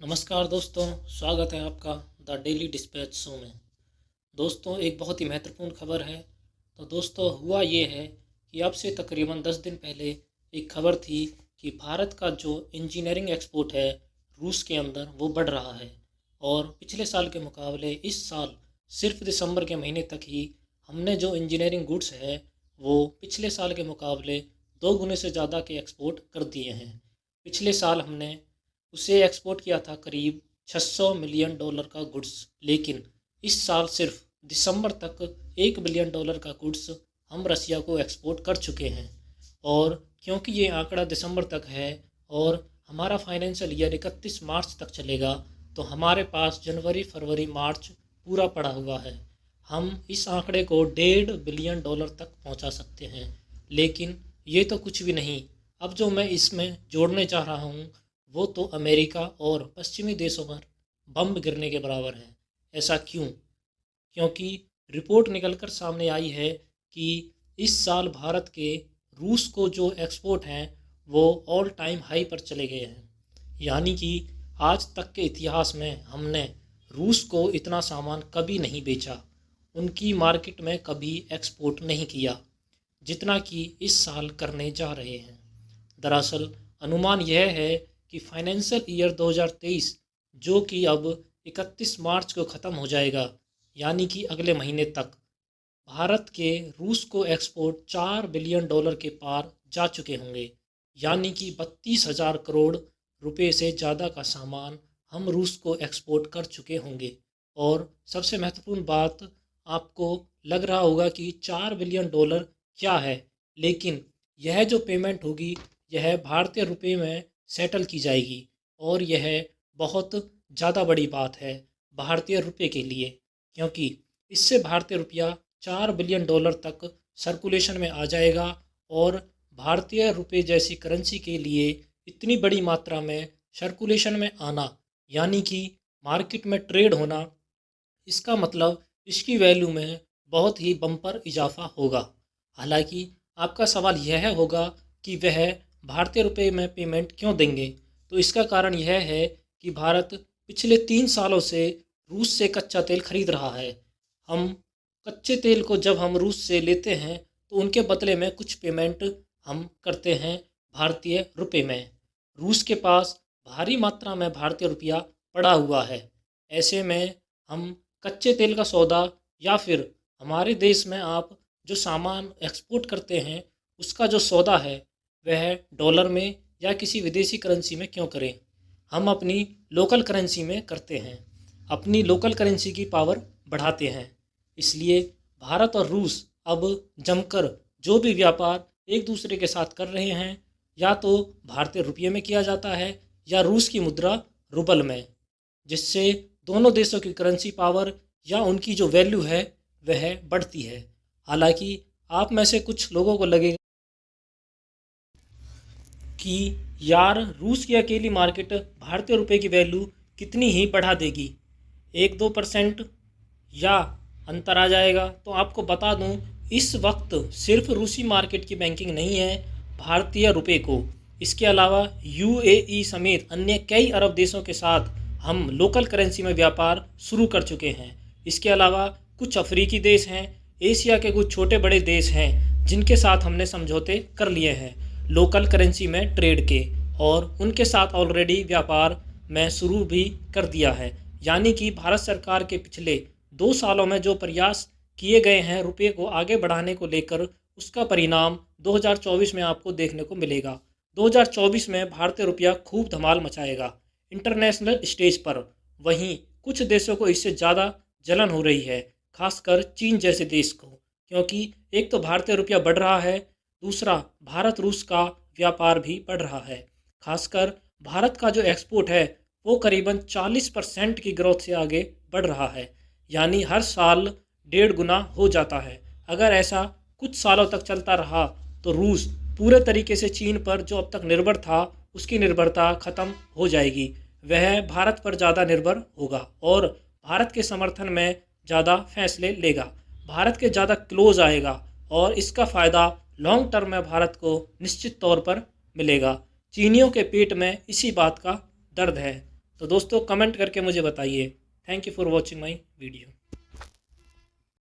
नमस्कार दोस्तों, स्वागत है आपका द डेली डिस्पैच शो में। दोस्तों, एक बहुत ही महत्वपूर्ण खबर है। तो दोस्तों, हुआ ये है कि अब से तकरीबन 10 दिन पहले एक खबर थी कि भारत का जो इंजीनियरिंग एक्सपोर्ट है रूस के अंदर वो बढ़ रहा है। और पिछले साल के मुकाबले इस साल सिर्फ दिसंबर के महीने तक ही हमने जो इंजीनियरिंग गुड्स है वो पिछले साल के मुकाबले 2 गुने से ज़्यादा के एक्सपोर्ट कर दिए हैं। पिछले साल हमने उसे एक्सपोर्ट किया था करीब 600 मिलियन डॉलर का गुड्स, लेकिन इस साल सिर्फ दिसंबर तक 1 बिलियन डॉलर का गुड्स हम रसिया को एक्सपोर्ट कर चुके हैं। और क्योंकि ये आंकड़ा दिसंबर तक है और हमारा फाइनेंशियल ईयर 31 मार्च तक चलेगा, तो हमारे पास जनवरी फरवरी मार्च पूरा पड़ा हुआ है। हम इस आंकड़े को 1.5 बिलियन डॉलर तक पहुंचा सकते हैं। लेकिन ये तो कुछ भी नहीं। अब जो मैं इसमें जोड़ने चाह रहा हूँ वो तो अमेरिका और पश्चिमी देशों पर बम गिरने के बराबर है। ऐसा क्यों? क्योंकि रिपोर्ट निकलकर सामने आई है कि इस साल भारत के रूस को जो एक्सपोर्ट हैं वो ऑल टाइम हाई पर चले गए हैं। यानी कि आज तक के इतिहास में हमने रूस को इतना सामान कभी नहीं बेचा, उनकी मार्केट में कभी एक्सपोर्ट नहीं किया जितना कि इस साल करने जा रहे हैं। दरअसल अनुमान यह है कि फाइनेंशियल ईयर 2023 जो कि अब 31 मार्च को ख़त्म हो जाएगा, यानी कि अगले महीने तक भारत के रूस को एक्सपोर्ट 4 बिलियन डॉलर के पार जा चुके होंगे। यानी कि 32,000 करोड़ रुपए से ज़्यादा का सामान हम रूस को एक्सपोर्ट कर चुके होंगे। और सबसे महत्वपूर्ण बात, आपको लग रहा होगा कि 4 बिलियन डॉलर क्या है, लेकिन यह जो पेमेंट होगी यह भारतीय रुपए में सेटल की जाएगी। और यह बहुत ज़्यादा बड़ी बात है भारतीय रुपए के लिए, क्योंकि इससे भारतीय रुपया 4 बिलियन डॉलर तक सर्कुलेशन में आ जाएगा। और भारतीय रुपए जैसी करेंसी के लिए इतनी बड़ी मात्रा में सर्कुलेशन में आना, यानी कि मार्केट में ट्रेड होना, इसका मतलब इसकी वैल्यू में बहुत ही बम्पर इजाफा होगा। हालांकि आपका सवाल यह होगा कि वह भारतीय रुपए में पेमेंट क्यों देंगे। तो इसका कारण यह है कि भारत पिछले 3 सालों से रूस से कच्चा तेल खरीद रहा है। हम कच्चे तेल को जब हम रूस से लेते हैं तो उनके बदले में कुछ पेमेंट हम करते हैं भारतीय रुपए में। रूस के पास भारी मात्रा में भारतीय रुपया पड़ा हुआ है। ऐसे में हम कच्चे तेल का सौदा या फिर हमारे देश में आप जो सामान एक्सपोर्ट करते हैं उसका जो सौदा है वह डॉलर में या किसी विदेशी करेंसी में क्यों करें। हम अपनी लोकल करेंसी में करते हैं, अपनी लोकल करेंसी की पावर बढ़ाते हैं। इसलिए भारत और रूस अब जमकर जो भी व्यापार एक दूसरे के साथ कर रहे हैं या तो भारतीय रुपये में किया जाता है या रूस की मुद्रा रूबल में, जिससे दोनों देशों की करेंसी पावर या उनकी जो वैल्यू है वह बढ़ती है। हालांकि आप में से कुछ लोगों को लगेगा कि यार रूस की अकेली मार्केट भारतीय रुपए की वैल्यू कितनी ही बढ़ा देगी, 1-2% या अंतर आ जाएगा। तो आपको बता दूं, इस वक्त सिर्फ रूसी मार्केट की बैंकिंग नहीं है भारतीय रुपए को। इसके अलावा यूएई समेत अन्य कई अरब देशों के साथ हम लोकल करेंसी में व्यापार शुरू कर चुके हैं। इसके अलावा कुछ अफ्रीकी देश हैं, एशिया के कुछ छोटे बड़े देश हैं जिनके साथ हमने समझौते कर लिए हैं लोकल करेंसी में ट्रेड के, और उनके साथ ऑलरेडी व्यापार मैं शुरू भी कर दिया है। यानी कि भारत सरकार के पिछले 2 सालों में जो प्रयास किए गए हैं रुपये को आगे बढ़ाने को लेकर, उसका परिणाम 2024 में आपको देखने को मिलेगा। 2024 में भारतीय रुपया खूब धमाल मचाएगा इंटरनेशनल स्टेज पर। वहीं कुछ देशों को इससे ज़्यादा जलन हो रही है, खासकर चीन जैसे देश को, क्योंकि एक तो भारतीय रुपया बढ़ रहा है, दूसरा भारत रूस का व्यापार भी बढ़ रहा है। खासकर भारत का जो एक्सपोर्ट है वो करीबन 40% की ग्रोथ से आगे बढ़ रहा है। यानी हर साल 1.5 गुना हो जाता है। अगर ऐसा कुछ सालों तक चलता रहा तो रूस पूरे तरीके से चीन पर जो अब तक निर्भर था उसकी निर्भरता ख़त्म हो जाएगी। वह भारत पर ज़्यादा निर्भर होगा और भारत के समर्थन में ज़्यादा फैसले लेगा, भारत के ज़्यादा क्लोज आएगा, और इसका फ़ायदा लॉन्ग टर्म में भारत को निश्चित तौर पर मिलेगा। चीनियों के पेट में इसी बात का दर्द है। तो दोस्तों कमेंट करके मुझे बताइए। Thank you for watching my video.